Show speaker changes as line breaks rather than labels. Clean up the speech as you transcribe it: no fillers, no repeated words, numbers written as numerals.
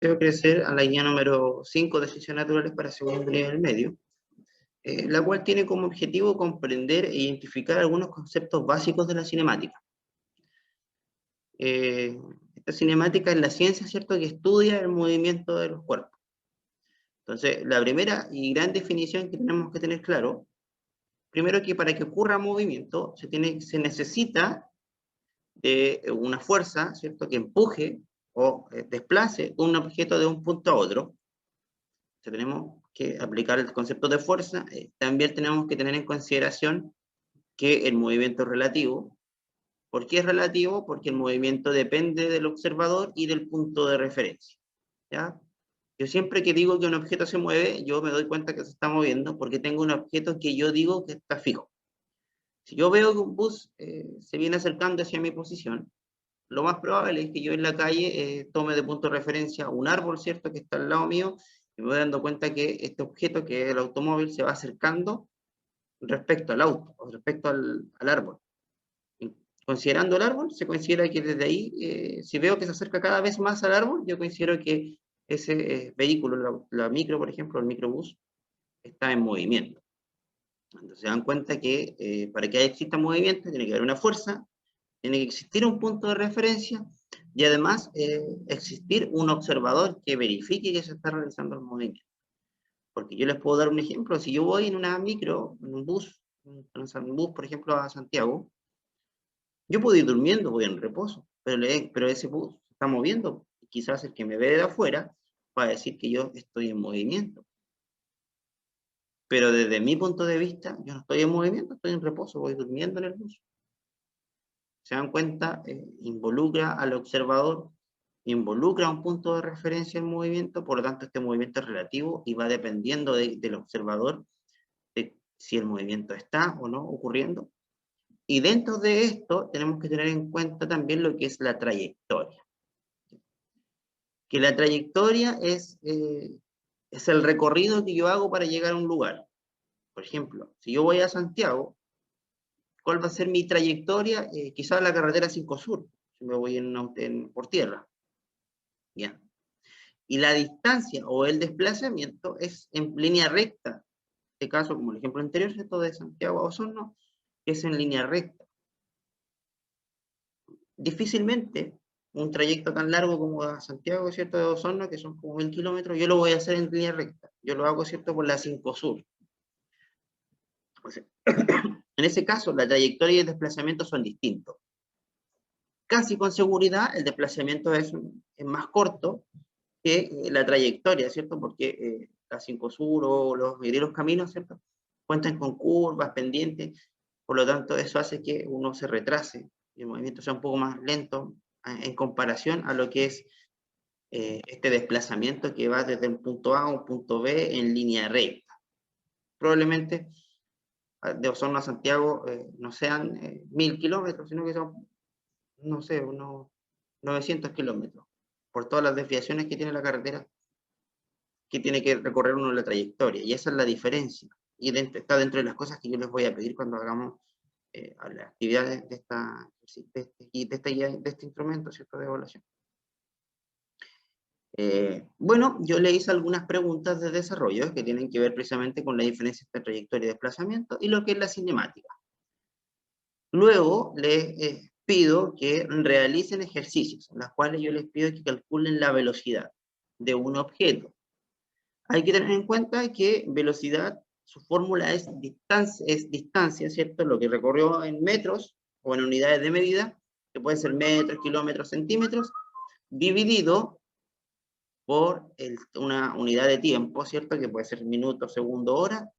Debo crecer a la guía número 5 de Ciencias Naturales para segundo nivel medio, la cual tiene como objetivo comprender e identificar algunos conceptos básicos de la cinemática. Esta cinemática es la ciencia, ¿cierto?, que estudia el movimiento de los cuerpos. Entonces, la primera y gran definición que tenemos que tener claro, primero que para que ocurra movimiento se necesita de una fuerza, ¿cierto?, que empuje o desplace un objeto de un punto a otro. Entonces, tenemos que aplicar el concepto de fuerza. También tenemos que tener en consideración que el movimiento es relativo. ¿Por qué es relativo? Porque el movimiento depende del observador y del punto de referencia, ¿ya? Yo siempre que digo que un objeto se mueve, yo me doy cuenta que se está moviendo porque tengo un objeto que yo digo que está fijo. Si yo veo que un bus se viene acercando hacia mi posición, lo más probable es que yo en la calle tome de punto de referencia un árbol, ¿cierto?, que está al lado mío, y me voy dando cuenta que este objeto, que es el automóvil, se va acercando respecto al auto, o respecto al árbol. Y considerando el árbol, se considera que desde ahí, si veo que se acerca cada vez más al árbol, yo considero que ese vehículo, la micro, por ejemplo, el microbús, está en movimiento. Entonces se dan cuenta que para que exista movimiento tiene que haber una fuerza, tiene que existir un punto de referencia y además existir un observador que verifique que se está realizando el movimiento. Porque yo les puedo dar un ejemplo. Si yo voy en una micro, en un bus, por ejemplo, a Santiago, yo puedo ir durmiendo, voy en reposo, pero ese bus se está moviendo. Quizás el que me ve de afuera va a decir que yo estoy en movimiento. Pero desde mi punto de vista, yo no estoy en movimiento, estoy en reposo, voy durmiendo en el bus. Se dan cuenta, involucra al observador, involucra un punto de referencia en movimiento, por lo tanto este movimiento es relativo y va dependiendo del observador de si el movimiento está o no ocurriendo. Y dentro de esto tenemos que tener en cuenta también lo que es la trayectoria. Que la trayectoria es el recorrido que yo hago para llegar a un lugar. Por ejemplo, si yo voy a Santiago, ¿cuál va a ser mi trayectoria? Quizás la carretera 5 Sur, si me voy por tierra. ¿Ya? Y la distancia o el desplazamiento es en línea recta. En este caso, como el ejemplo anterior, ¿cierto?, de Santiago a Osorno, es en línea recta. Difícilmente un trayecto tan largo como a Santiago, ¿cierto?, de Osorno, que son como 1000 kilómetros, yo lo voy a hacer en línea recta. Yo lo hago, ¿cierto?, por la 5 Sur. O sea, en ese caso, la trayectoria y el desplazamiento son distintos. Casi con seguridad, el desplazamiento es más corto que la trayectoria, ¿cierto? Porque la 5 Sur o los caminos, ¿cierto?, cuentan con curvas, pendientes, por lo tanto eso hace que uno se retrase y el movimiento sea un poco más lento en comparación a lo que es este desplazamiento que va desde un punto A a un punto B en línea recta. Probablemente de Osorno a Santiago no sean 1000 kilómetros, sino que son, no sé, unos 900 kilómetros, por todas las desviaciones que tiene la carretera, que tiene que recorrer uno la trayectoria, y esa es la diferencia, y está dentro de las cosas que yo les voy a pedir cuando hagamos las actividades de este instrumento, ¿cierto?, de evaluación. Bueno, yo le hice algunas preguntas de desarrollo que tienen que ver precisamente con la diferencia entre trayectoria y desplazamiento y lo que es la cinemática. Luego les pido que realicen ejercicios, en los cuales yo les pido que calculen la velocidad de un objeto. Hay que tener en cuenta que velocidad, su fórmula es distancia, ¿cierto?, lo que recorrió en metros o en unidades de medida, que pueden ser metros, kilómetros, centímetros, dividido por una unidad de tiempo, ¿cierto?, que puede ser minuto, segundo, hora,